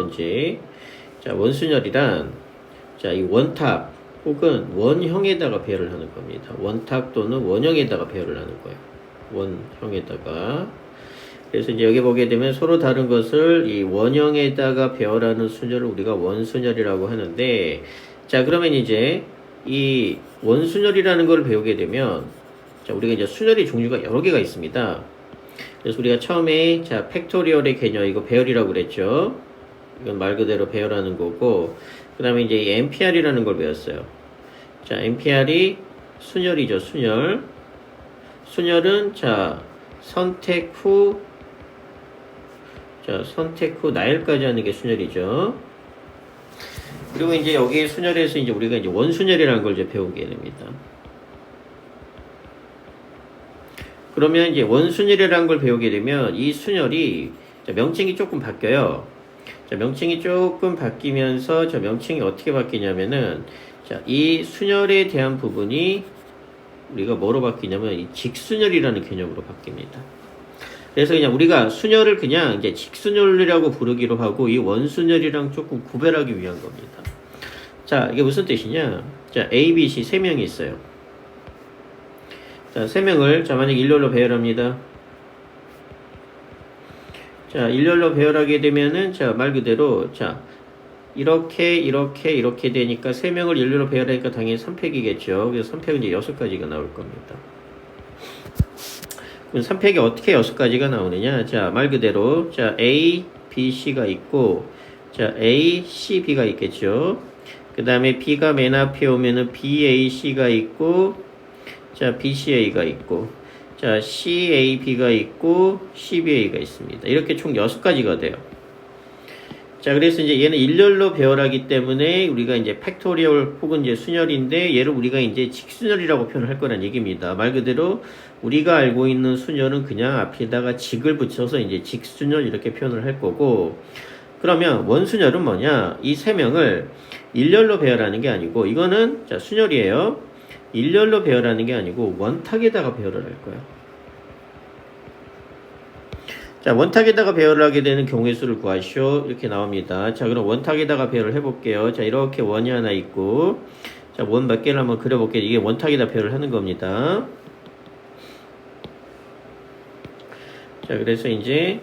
번째, 자, 원순열이란, 자, 이 원탑 혹은 원형에다가 배열을 하는 겁니다. 원탑 또는 원형에다가 배열을 하는 거예요. 원형에다가. 그래서 이제 여기 보게 되면 서로 다른 것을 이 원형에다가 배열하는 순열을 우리가 원순열이라고 하는데, 자, 그러면 이제 이 원순열이라는 걸 배우게 되면, 자, 우리가 이제 순열의 종류가 여러 개가 있습니다. 그래서 우리가 처음에, 자, 팩토리얼의 개념, 이거 배열이라고 그랬죠. 이건 말 그대로 배열하는 거고, 그 다음에 이제 이 NPR이라는 걸 배웠어요. 자, NPR이 순열이죠, 순열. 순열은, 자, 선택 후 나열까지 하는 게 순열이죠. 그리고 이제 여기 순열에서 이제 우리가 이제 원순열이라는 걸 이제 배우게 됩니다. 그러면 이제 원순열이라는 걸 배우게 되면 이 순열이, 자, 명칭이 조금 바뀌어요. 자, 명칭이 조금 바뀌면서, 자, 명칭이 어떻게 바뀌냐면은, 자, 이 순열에 대한 부분이 우리가 뭐로 바뀌냐면 이 직순열이라는 개념으로 바뀝니다. 그래서 그냥 우리가 순열을 그냥 이제 직순열이라고 부르기로 하고 이 원순열이랑 조금 구별하기 위한 겁니다. 자, 이게 무슨 뜻이냐? 자, A, B, C 세 명이 있어요. 자, 세 명을, 자, 만약 일렬로 배열합니다. 자, 일렬로 배열하게 되면은, 자, 말 그대로, 자, 이렇게 되니까 세 명을 일렬로 배열하니까 당연히 3팩이겠죠. 그래서 3팩은 이제 6가지가 나올 겁니다. 그럼 3팩이 어떻게 6가지가 나오느냐? 자, 말 그대로, 자, A, B, C가 있고, 자, A, C, B가 있겠죠. 그 다음에 B가 맨 앞에 오면은 B, A, C가 있고, 자, B, C, A가 있고, 자, C, A, B가 있고, C, B, A가 있습니다. 이렇게 총 6가지가 돼요. 자, 그래서 이제 얘는 일렬로 배열하기 때문에 우리가 이제 팩토리얼 혹은 이제 순열인데 얘를 우리가 이제 직순열이라고 표현할 거란 얘기입니다. 말 그대로 우리가 알고 있는 순열은 그냥 앞에다가 직을 붙여서 이제 직순열 이렇게 표현을 할 거고, 그러면 원순열은 뭐냐? 이 세 명을 일렬로 배열하는 게 아니고, 이거는, 자, 순열이에요. 일렬로 배열하는 게 아니고 원탁에다가 배열을 할 거예요. 자, 원탁에다가 배열을 하게 되는 경우의 수를 구하시오. 이렇게 나옵니다. 자, 그럼 원탁에다가 배열을 해볼게요. 자, 이렇게 원이 하나 있고, 자, 원 몇 개를 한번 그려볼게요. 이게 원탁에다 배열을 하는 겁니다. 자, 그래서 이제,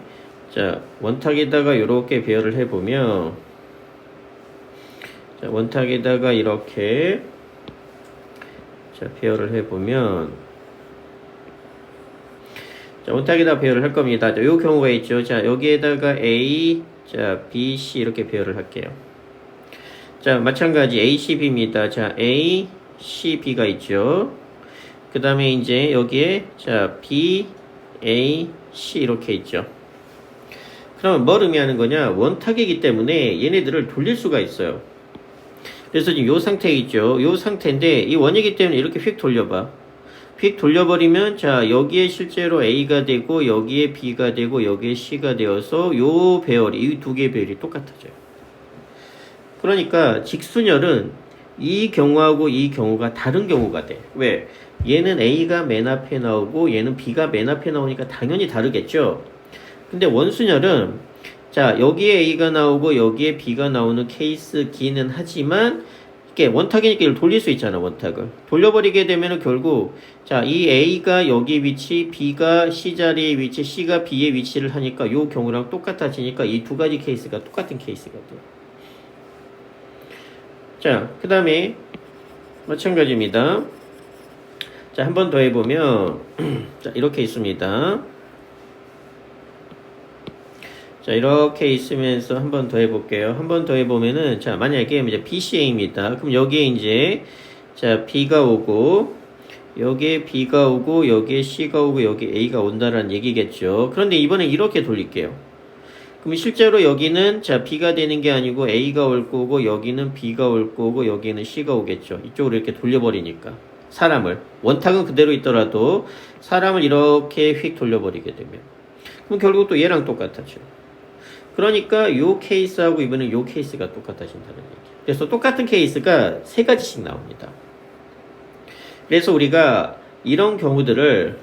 자, 원탁에다가 이렇게 배열을 해보면, 자, 원탁에다가 이렇게, 자, 배열을 해보면, 자, 원탁에다 배열을 할 겁니다. 자, 요 경우가 있죠. 자, 여기에다가 A, 자, B, C 이렇게 배열을 할게요. 자, 마찬가지 A, C, B입니다. 자, A, C, B가 있죠. 그 다음에 이제 여기에, 자, B, A, C 이렇게 있죠. 그러면 뭘 의미하는 거냐? 원탁이기 때문에 얘네들을 돌릴 수가 있어요. 그래서 지금 요 상태 있죠. 요 상태인데 이 원이기 때문에 이렇게 휙 돌려봐. 휙 돌려버리면, 자, 여기에 실제로 A가 되고 여기에 B가 되고 여기에 C가 되어서 요 배열이, 이 두 개의 배열이 똑같아져요. 그러니까 직순열은 이 경우하고 이 경우가 다른 경우가 돼. 왜? 얘는 A가 맨 앞에 나오고 얘는 B가 맨 앞에 나오니까 당연히 다르겠죠. 근데 원순열은, 자, 여기에 A가 나오고 여기에 B가 나오는 케이스기는 하지만 이게 원탁이니까 이걸 돌릴 수 있잖아, 원탁을. 돌려버리게 되면은 결국, 자, 이 A가 여기 위치, B가 C 자리에 위치, C가 B의 위치를 하니까 요 경우랑 똑같아지니까 이 두 가지 케이스가 똑같은 케이스가 돼요. 자, 그 다음에 마찬가지입니다. 자, 한 번 더 해보면, 자, 이렇게 있습니다. 자, 이렇게 있으면서 한 번 더 해볼게요. 한 번 더 해보면은, 자, 만약에 이제 BCA입니다. 그럼 여기에 이제, 자, B가 오고, 여기에 B가 오고, 여기에 C가 오고, 여기에 A가 온다라는 얘기겠죠. 그런데 이번엔 이렇게 돌릴게요. 그럼 실제로 여기는, 자, B가 되는 게 아니고 A가 올 거고, 여기는 B가 올 거고, 여기는 C가 오겠죠. 이쪽으로 이렇게 돌려버리니까. 사람을. 원탁은 그대로 있더라도, 사람을 이렇게 휙 돌려버리게 되면. 그럼 결국 또 얘랑 똑같아져. 그러니까 요 케이스하고 이번엔 요 케이스가 똑같아진다는 얘기. 그래서 똑같은 케이스가 3가지씩 나옵니다. 그래서 우리가 이런 경우들을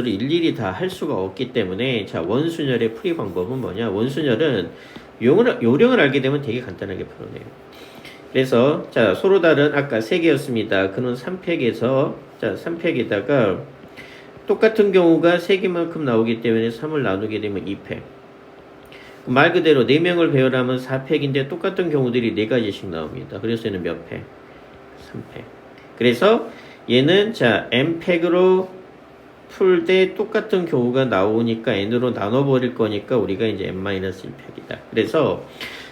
일일이 다 할 수가 없기 때문에, 자, 원순열의 풀이 방법은 뭐냐? 원순열은 요령을 알게 되면 되게 간단하게 풀어내요. 그래서 자 서로 다른 아까 3개였습니다. 그는 3팩에서 자 3팩에다가 똑같은 경우가 3개만큼 나오기 때문에 3을 나누게 되면 2팩. 말 그대로 4명을 배열하면 4팩인데 똑같은 경우들이 4가지씩 나옵니다. 그래서 얘는 몇 팩? 3팩. 그래서 얘는 자 n팩으로 풀 때 똑같은 경우가 나오니까 n으로 나눠버릴 거니까 우리가 이제 n-1팩이다. 그래서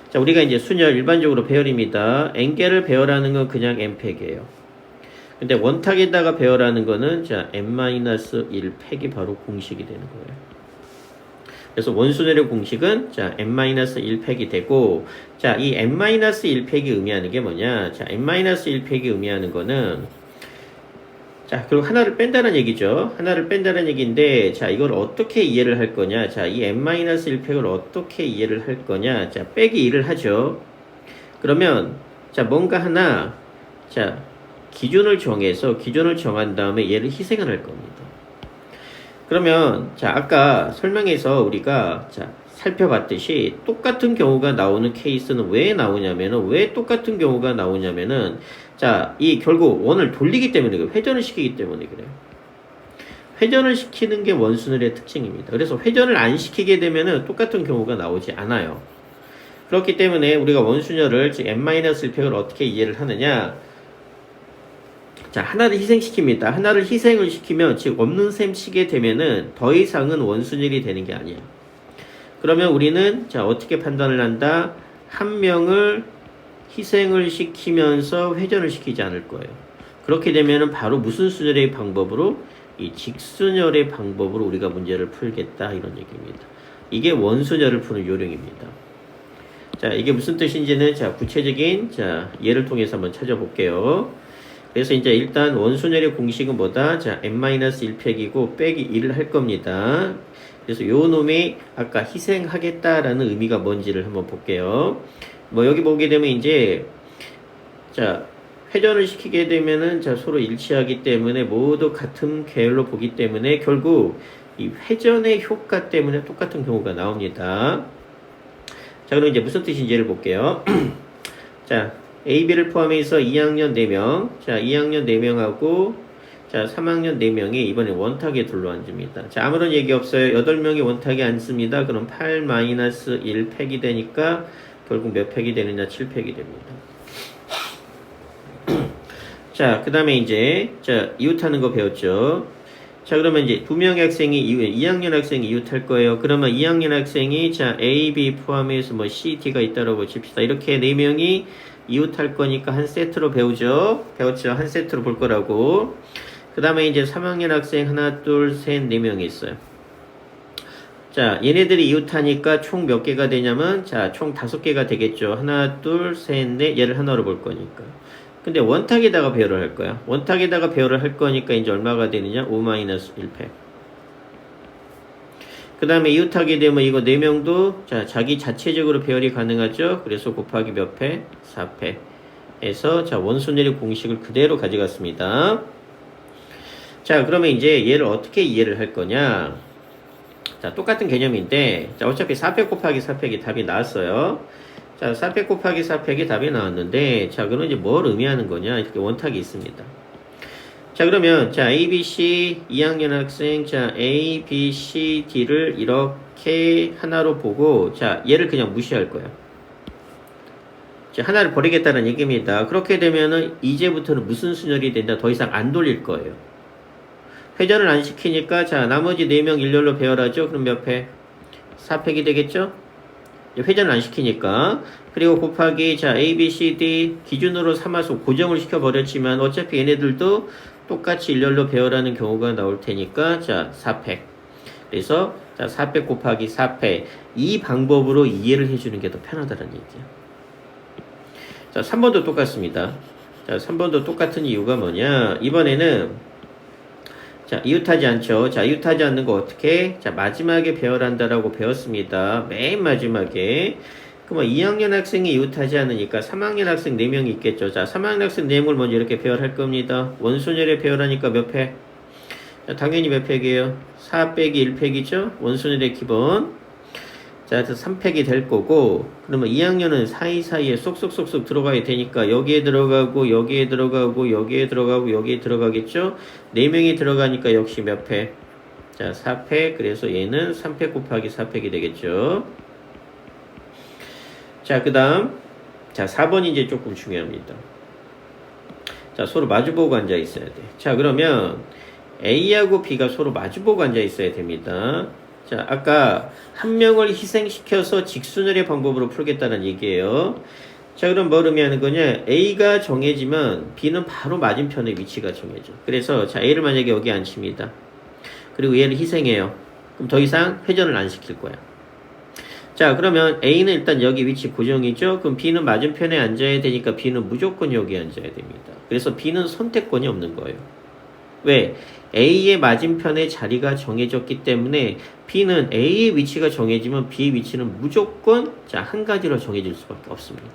자 우리가 이제 순열 일반적으로 배열입니다. n개를 배열하는 건 그냥 n팩이에요. 근데 원탁에다가 배열하는 거는 자 n-1팩이 바로 공식이 되는 거예요. 그래서 원순열의 공식은 자 n-1팩이 되고 자 이 n-1팩이 의미하는 게 뭐냐? 자 n-1팩이 의미하는 거는 자 그리고 하나를 뺀다는 얘기죠. 하나를 뺀다는 얘기인데 자 이걸 어떻게 이해를 할 거냐? 자 이 n-1팩을 어떻게 이해를 할 거냐? 자 빼기 1을 하죠. 그러면 자 뭔가 하나 자 기준을 정한 다음에 얘를 희생을 할 겁니다. 그러면 자 아까 설명에서 우리가 자 살펴봤듯이 똑같은 경우가 나오는 케이스는 왜 나오냐면은 왜 똑같은 경우가 나오냐면은 자 이 결국 원을 돌리기 때문에 그래요. 회전을 시키기 때문에 그래요. 회전을 시키는 게 원순열의 특징입니다. 그래서 회전을 안 시키게 되면은 똑같은 경우가 나오지 않아요. 그렇기 때문에 우리가 원순열을 즉 n-1팩을 어떻게 이해를 하느냐? 자, 하나를 희생시킵니다. 하나를 희생을 시키면, 즉, 없는 셈 치게 되면은 더 이상은 원순열이 되는 게 아니에요. 그러면 우리는, 자, 어떻게 판단을 한다? 한 명을 희생을 시키면서 회전을 시키지 않을 거예요. 그렇게 되면은 바로 무슨 순열의 방법으로? 이 직순열의 방법으로 우리가 문제를 풀겠다. 이런 얘기입니다. 이게 원순열을 푸는 요령입니다. 자, 이게 무슨 뜻인지는, 자, 구체적인, 자, 예를 통해서 한번 찾아볼게요. 그래서 이제 일단 원순열의 공식은 뭐다? 자, n-1팩이고 빼기 1을 할 겁니다. 그래서 요 놈이 아까 희생하겠다라는 의미가 뭔지를 한번 볼게요. 뭐 여기 보게 되면 이제 자, 회전을 시키게 되면은 자, 서로 일치하기 때문에 모두 같은 계열로 보기 때문에 결국 이 회전의 효과 때문에 똑같은 경우가 나옵니다. 자, 그럼 이제 무슨 뜻인지를 볼게요. 자, A, B를 포함해서 2학년 4명, 자, 2학년 4명하고, 자, 3학년 4명이 이번에 원탁에 둘러앉습니다. 자, 아무런 얘기 없어요. 8명이 원탁에 앉습니다. 그럼 8-1팩이 되니까 결국 몇 팩이 되느냐? 7팩이 됩니다. 자, 그 다음에 이제, 자, 이웃하는 거 배웠죠? 자, 그러면 이제 2명의 학생이 2학년 학생이 이웃할 거예요. 그러면 2학년 학생이, 자, A, B 포함해서 뭐 C, D가 있다라고 칩시다. 이렇게 4명이 이웃할 거니까 한 세트로 배웠죠? 한 세트로 볼 거라고. 그 다음에 이제 3학년 학생 하나, 둘, 셋, 4명이 있어요. 자, 얘네들이 이웃하니까 총 몇 개가 되냐면, 자, 총 5개가 되겠죠. 하나, 둘, 셋, 넷, 얘를 하나로 볼 거니까. 근데 원탁에다가 배열을 할 거야. 원탁에다가 배열을 할 거니까 이제 얼마가 되느냐? 5-1팩. 그 다음에 이웃하게 되면 이거 4명도 자 자기 자체적으로 배열이 가능하죠. 그래서 곱하기 몇 팩? 4팩 해서 자 원순열의 공식을 그대로 가져갔습니다. 자 그러면 이제 얘를 어떻게 이해를 할 거냐. 자 똑같은 개념인데 자 어차피 4팩 곱하기 4팩이 답이 나왔어요. 자 4팩 곱하기 4팩이 답이 나왔는데 자 그럼 이제 뭘 의미하는 거냐. 이렇게 원탁이 있습니다. 자 그러면 자 A, B, C 2학년 학생 자 A, B, C, D를 이렇게 하나로 보고 자 얘를 그냥 무시할 거야. 자 하나를 버리겠다는 얘기입니다. 그렇게 되면은 이제부터는 무슨 순열이 된다? 더 이상 안 돌릴 거예요. 회전을 안 시키니까 자 나머지 4명 일렬로 배열하죠. 그럼 몇 팩? 4팩이 되겠죠? 회전을 안 시키니까. 그리고 곱하기 자 A, B, C, D 기준으로 삼아서 고정을 시켜버렸지만 어차피 얘네들도 똑같이 일렬로 배열하는 경우가 나올 테니까 자 4팩. 그래서 자 4팩 곱하기 4팩 이 방법으로 이해를 해주는 게 더 편하다는 얘기야. 자 3번도 똑같습니다. 자 3번도 똑같은 이유가 뭐냐. 이번에는 자 이웃하지 않죠. 자 이웃하지 않는 거 어떻게? 자 마지막에 배열한다라고 배웠습니다. 맨 마지막에. 그러면 2학년 학생이 이웃하지 않으니까 3학년 학생 4명이 있겠죠. 자 3학년 학생 4명을 먼저 이렇게 배열할 겁니다. 원순열에 배열하니까 몇 팩? 자, 당연히 몇 팩이에요? 4 빼기 1팩이죠. 원순열의 기본. 자, 그래서 3팩이 될 거고, 그러면 2학년은 사이사이에 쏙쏙쏙쏙 들어가야 되니까 여기에 들어가고, 여기에 들어가고, 여기에 들어가고, 여기에 들어가겠죠? 4명이 들어가니까 역시 몇 팩? 자, 4팩. 그래서 얘는 3팩 곱하기 4팩이 되겠죠? 자, 그 다음. 자, 4번이 이제 조금 중요합니다. 자, 서로 마주보고 앉아 있어야 돼. 자, 그러면 A하고 B가 서로 마주보고 앉아 있어야 됩니다. 자, 아까 한 명을 희생시켜서 직순열의 방법으로 풀겠다는 얘기예요. 자, 그럼 뭘 의미하는 거냐? A가 정해지면 B는 바로 맞은편에 위치가 정해져. 그래서 자, A를 만약에 여기 앉힙니다. 그리고 얘를 희생해요. 그럼 더 이상 회전을 안 시킬 거야. 자, 그러면 A는 일단 여기 위치 고정이죠? 그럼 B는 맞은편에 앉아야 되니까 B는 무조건 여기 앉아야 됩니다. 그래서 B는 선택권이 없는 거예요. 왜? A의 맞은편에 자리가 정해졌기 때문에 B는 A의 위치가 정해지면 B의 위치는 무조건 자, 한 가지로 정해질 수밖에 없습니다.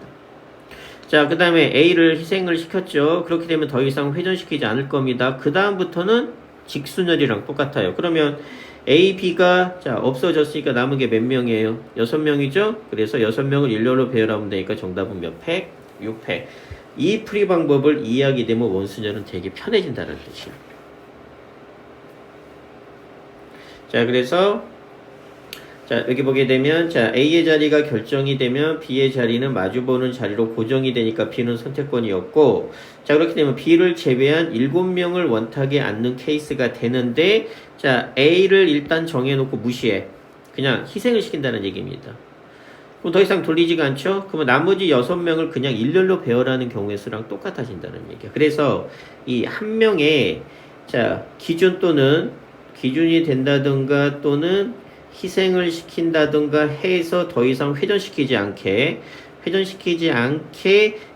자, 그 다음에 A를 희생을 시켰죠. 그렇게 되면 더 이상 회전시키지 않을 겁니다. 그 다음부터는 직순열이랑 똑같아요. 그러면 A, B가 자 없어졌으니까 남은 게 몇 명이에요? 6명이죠? 그래서 6명을 일렬로 배열하면 되니까 정답은 몇 팩? 6팩. 이 풀이 방법을 이해하게 되면 원순열은 되게 편해진다는 뜻이에요. 자, 그래서 자, 여기 보게 되면 자, A의 자리가 결정이 되면 B의 자리는 마주보는 자리로 고정이 되니까 B는 선택권이었고, 자, 그렇게 되면 B를 제외한 7명을 원탁에 앉는 케이스가 되는데, 자, A를 일단 정해놓고 무시해. 그냥 희생을 시킨다는 얘기입니다. 그럼 더 이상 돌리지가 않죠? 그러면 나머지 6명을 그냥 일렬로 배열하는 경우의 수랑 똑같아진다는 얘기야. 그래서 이 한 명의 자, 기준 또는 기준이 된다든가 또는 희생을 시킨다든가 해서 더 이상 회전시키지 않게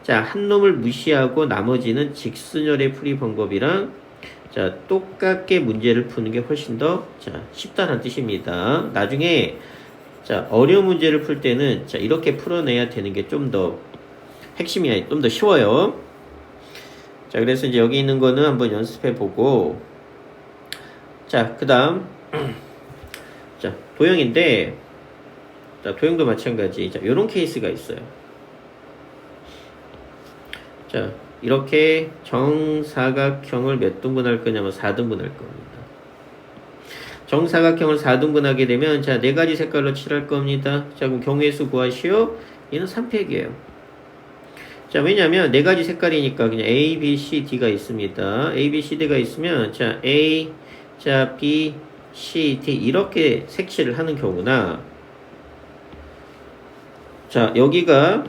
자, 한 놈을 무시하고 나머지는 직순열의 풀이 방법이랑 자, 똑같게 문제를 푸는 게 훨씬 더 자, 쉽다는 뜻입니다. 나중에 자, 어려운 문제를 풀 때는 자, 이렇게 풀어내야 되는 게 좀 더 핵심이 좀 더 쉬워요. 자, 그래서 이제 여기 있는 거는 한번 연습해 보고 자, 그다음 자, 도형인데, 자, 도형도 마찬가지. 자, 요런 케이스가 있어요. 자, 이렇게 정사각형을 몇 등분 할 거냐면 4등분 할 겁니다. 정사각형을 4등분 하게 되면, 자, 4가지 색깔로 칠할 겁니다. 자, 그럼 경우의 수 구하시오. 얘는 3팩이에요. 자, 왜냐면 4가지 색깔이니까 그냥 A, B, C, D가 있습니다. A, B, C, D가 있으면, 자, A, 자, B, C, D 이렇게 색칠을 하는 경우나 자 여기가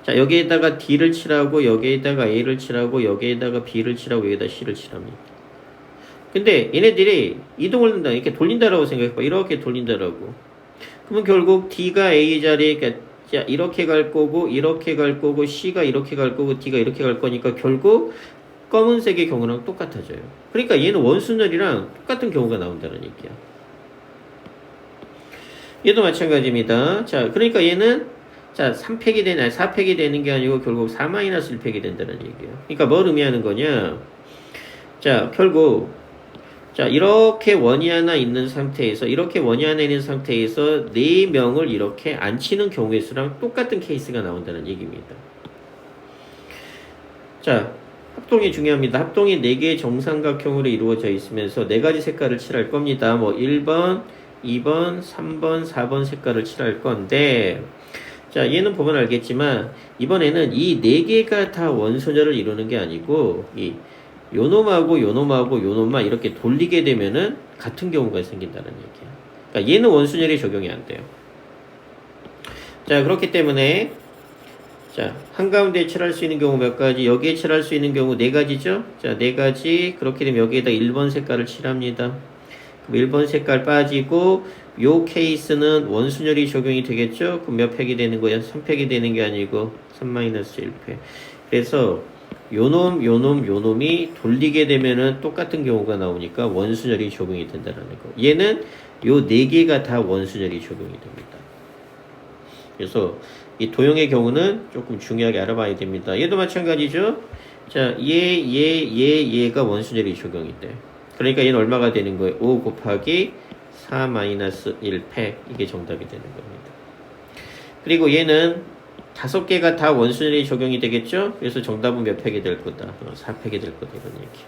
자 여기에다가 D를 칠하고 여기에다가 A를 칠하고 여기에다가 B를 칠하고 여기에다 C를 칠합니다. 근데 얘네들이 이동을 한다 이렇게 돌린다라고 생각해봐. 이렇게 돌린다라고. 그러면 결국 D가 A 자리에 그러니까 자 이렇게 갈 거고 이렇게 갈 거고 C가 이렇게 갈 거고 D가 이렇게 갈 거니까 결국 검은색의 경우랑 똑같아져요. 그러니까 얘는 원순열이랑 똑같은 경우가 나온다는 얘기야. 얘도 마찬가지입니다. 자, 그러니까 얘는 자 3팩이 되는 아니 4팩이 되는 게 아니고 결국 4-1팩이 된다는 얘기예요. 그러니까 뭘 의미하는 거냐? 자, 결국 자 이렇게 원이 하나 있는 상태에서 이렇게 원이 하나 있는 상태에서 4명을 이렇게 안 치는 경우의 수랑 똑같은 케이스가 나온다는 얘기입니다. 자, 합동이 중요합니다. 합동이 4개의 정삼각형으로 이루어져 있으면서 4가지 색깔을 칠할 겁니다. 뭐 1번, 2번, 3번, 4번 색깔을 칠할 건데 자 얘는 보면 알겠지만 이번에는 이 4개가 다 원소녀를 이루는 게 아니고 이 요놈하고 요놈하고 요놈만 이렇게 돌리게 되면은 같은 경우가 생긴다는 얘기야. 그러니까 얘는 원순열이 적용이 안 돼요. 자 그렇기 때문에 자, 한가운데 칠할 수 있는 경우 몇 가지? 여기에 칠할 수 있는 경우 4가지죠? 자, 4가지. 그렇게 되면 여기에다 1번 색깔을 칠합니다. 그럼 1번 색깔 빠지고, 요 케이스는 원순열이 적용이 되겠죠? 그럼 몇 팩이 되는 거야? 3팩이 되는 게 아니고, 3-1팩. 그래서, 요놈이 돌리게 되면은 똑같은 경우가 나오니까 원순열이 적용이 된다는 거. 얘는 요 4개가 다 원순열이 적용이 됩니다. 그래서, 이 도형의 경우는 조금 중요하게 알아봐야 됩니다. 얘도 마찬가지죠. 자, 얘가 원순열이 적용이 돼. 그러니까 얘는 얼마가 되는 거예요? 5 곱하기 4-1팩 이게 정답이 되는 겁니다. 그리고 얘는 5개가 다 원순열이 적용이 되겠죠? 그래서 정답은 몇 팩이 될 거다? 4팩이 될 거다 이런 얘기.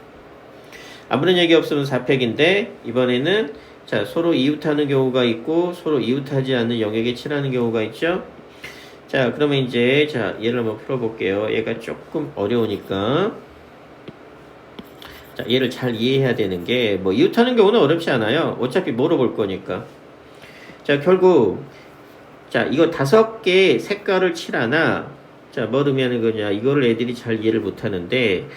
아무런 얘기 없으면 4팩인데 이번에는 자 서로 이웃하는 경우가 있고 서로 이웃하지 않는 영역에 칠하는 경우가 있죠? 자 그러면 이제 자 얘를 한번 풀어볼게요. 얘가 조금 어려우니까 자 얘를 잘 이해해야 되는 게 뭐 이웃하는 경우는 어렵지 않아요. 어차피 물어볼 거니까. 자 결국 자 이거 5개 색깔을 칠하나 자 뭐 의미하는 거냐 이거를 애들이 잘 이해를 못하는데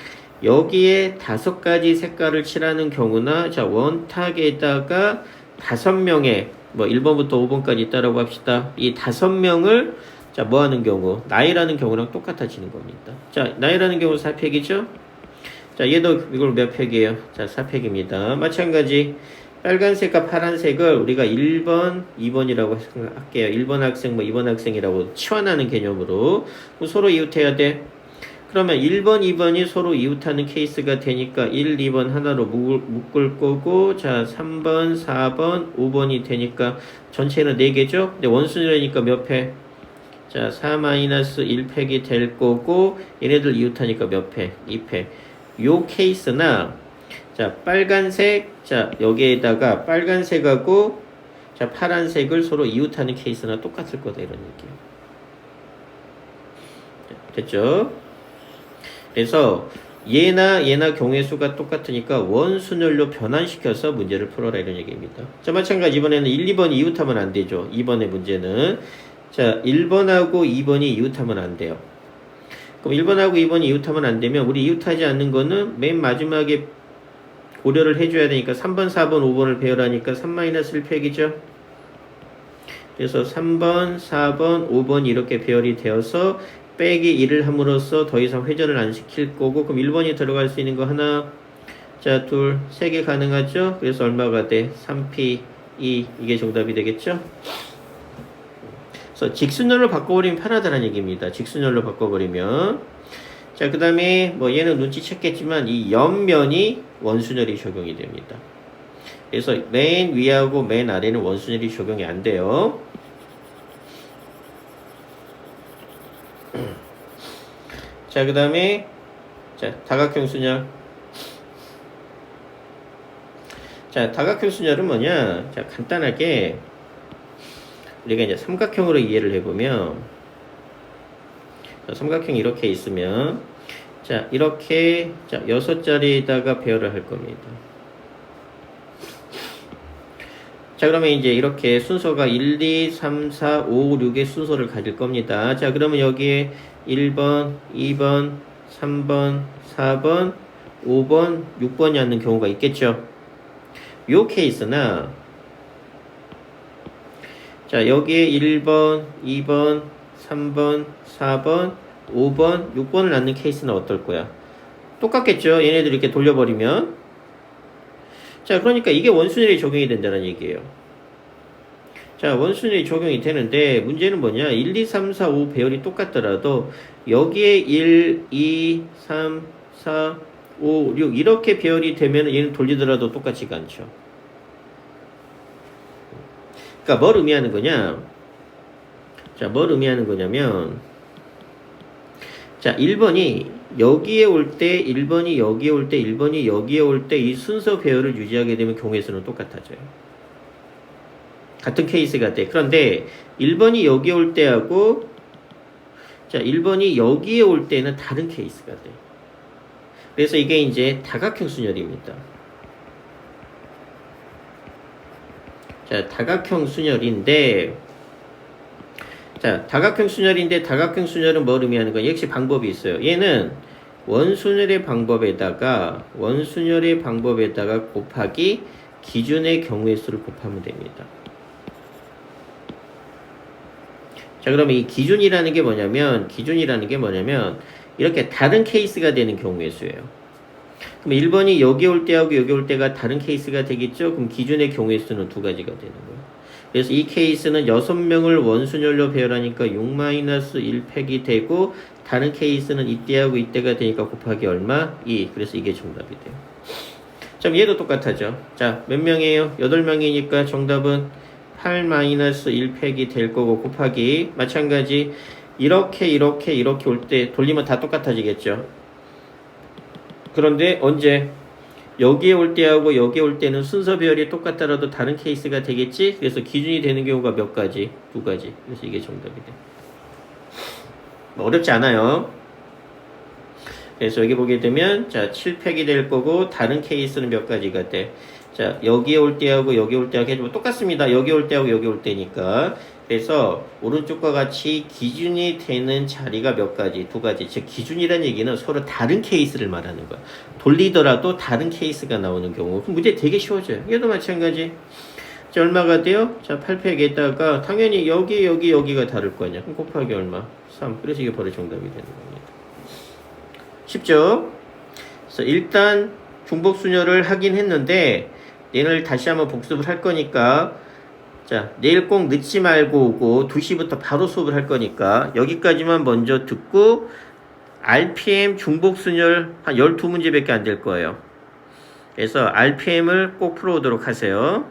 여기에 5가지 색깔을 칠하는 경우나 자 원탁에다가 5명의 뭐 1번부터 5번까지 있다라고 합시다. 이 5명을 자 뭐 하는 경우 나이라는 경우랑 똑같아지는 겁니다. 자 나이라는 경우 4팩이죠. 자 얘도 이걸 몇 팩이에요? 자 4팩입니다. 마찬가지 빨간색과 파란색을 우리가 1번, 2번이라고 할게요. 1번 학생, 뭐 2번 학생이라고 치환하는 개념으로 서로 이웃해야 돼. 그러면 1번, 2번이 서로 이웃하는 케이스가 되니까 1, 2번 하나로 묶을 거고 자 3번, 4번, 5번이 되니까 전체는 4개죠? 근데 원순위라니까 몇 팩? 자 4-1팩이 될 거고 얘네들 이웃하니까 몇 팩? 2팩. 요 케이스나 자 빨간색 자 여기에다가 빨간색하고 자 파란색을 서로 이웃하는 케이스나 똑같을 거다 이런 얘기예요. 됐죠? 그래서 얘나 경우의 수가 똑같으니까 원순열로 변환시켜서 문제를 풀어라 이런 얘기입니다. 자 마찬가지 이번에는 1, 2번이 이웃하면 안 되죠. 2번의 문제는 자 1번하고 2번이 이웃하면 안 돼요. 그럼 1번하고 2번이 이웃하면 안 되면 우리 이웃하지 않는 거는 맨 마지막에 고려를 해줘야 되니까 3번, 4번, 5번을 배열하니까 3-1팩이죠. 그래서 3번, 4번, 5번이 이렇게 배열이 되어서 빼기 1을 함으로써 더 이상 회전을 안 시킬 거고 그럼 1번이 들어갈 수 있는 거 하나 자 둘, 3개 가능하죠. 그래서 얼마가 돼? 3P2 이게 정답이 되겠죠. 그래서 직순열로 바꿔버리면 편하다는 얘기입니다. 직순열로 바꿔버리면 자 그 다음에 뭐 얘는 눈치챘겠지만 이 옆면이 원순열이 적용이 됩니다. 그래서 맨 위하고 맨 아래는 원순열이 적용이 안 돼요. 자 그 다음에 자 다각형 순열 자 다각형 순열은 뭐냐 자 간단하게 우리가 이제 삼각형으로 이해를 해보면 자, 삼각형이 이렇게 있으면 자 이렇게 자 6자리에다가 배열을 할 겁니다. 자 그러면 이제 이렇게 순서가 1, 2, 3, 4, 5, 6의 순서를 가질 겁니다. 자 그러면 여기에 1번, 2번, 3번, 4번, 5번, 6번이 앉는 경우가 있겠죠. 요 케이스나 자 여기에 1번, 2번, 3번, 4번, 5번, 6번을 낳는 케이스는 어떨 거야? 똑같겠죠. 얘네들 이렇게 돌려버리면 자 그러니까 이게 원순열이 적용이 된다는 얘기예요. 자 원순열이 적용이 되는데 문제는 뭐냐 1, 2, 3, 4, 5 배열이 똑같더라도 여기에 1, 2, 3, 4, 5, 6 이렇게 배열이 되면 얘는 돌리더라도 똑같지가 않죠. 그러니까 뭘 의미하는 거냐 자 뭘 의미하는 거냐면 자 1번이 여기에 올 때 1번이 여기에 올 때 1번이 여기에 올 때 이 순서 배열을 유지하게 되면 경우의 수는 똑같아져요. 같은 케이스가 돼. 그런데 1번이 여기에 올 때하고 자 1번이 여기에 올 때는 다른 케이스가 돼. 그래서 이게 이제 다각형 순열입니다. 자 다각형 순열인데 자 다각형 순열은 뭘 의미하는 거냐 역시 방법이 있어요. 얘는 원순열의 방법에다가 곱하기 기준의 경우의 수를 곱하면 됩니다. 자 그러면 이 기준이라는 게 뭐냐면 이렇게 다른 케이스가 되는 경우의 수예요. 그럼 1번이 여기 올 때하고 여기 올 때가 다른 케이스가 되겠죠. 그럼 기준의 경우의 수는 2가지가 되는 거예요. 그래서 이 케이스는 6명을 원순열로 배열하니까 6-1팩이 되고 다른 케이스는 이때하고 이때가 되니까 곱하기 얼마? 2. 그래서 이게 정답이 돼요. 자, 얘도 똑같아져. 자, 몇 명이에요? 8명이니까 정답은 8-1팩이 될 거고 곱하기 마찬가지 이렇게 올 때 돌리면 다 똑같아지겠죠. 그런데 언제? 여기에 올 때하고 여기에 올 때는 순서 배열이 똑같더라도 다른 케이스가 되겠지? 그래서 기준이 되는 경우가 몇 가지? 2가지. 그래서 이게 정답이 돼. 뭐 어렵지 않아요. 그래서 여기 보게 되면 자 7팩이 될 거고 다른 케이스는 몇 가지가 돼. 자 여기에 올 때하고 여기 올 때하고 해주면 똑같습니다. 여기 올 때하고 여기 올 때니까. 그래서 오른쪽과 같이 기준이 되는 자리가 몇 가지? 2가지. 즉 기준이라는 얘기는 서로 다른 케이스를 말하는 거야. 돌리더라도 다른 케이스가 나오는 경우. 그럼 문제 되게 쉬워져요. 얘도 마찬가지. 자 얼마가 돼요? 자 8팩에다가 당연히 여기가 다를 거 아니야. 그럼 곱하기 얼마? 3. 그래서 이게 바로 정답이 되는 겁니다. 쉽죠? 그래서 일단 중복순열을 하긴 했는데 얘를 다시 한번 복습을 할 거니까 자 내일 꼭 늦지 말고 오고 2시부터 바로 수업을 할 거니까 여기까지만 먼저 듣고 RPM 중복순열 한 12문제밖에 안 될 거예요. 그래서 RPM을 꼭 풀어오도록 하세요.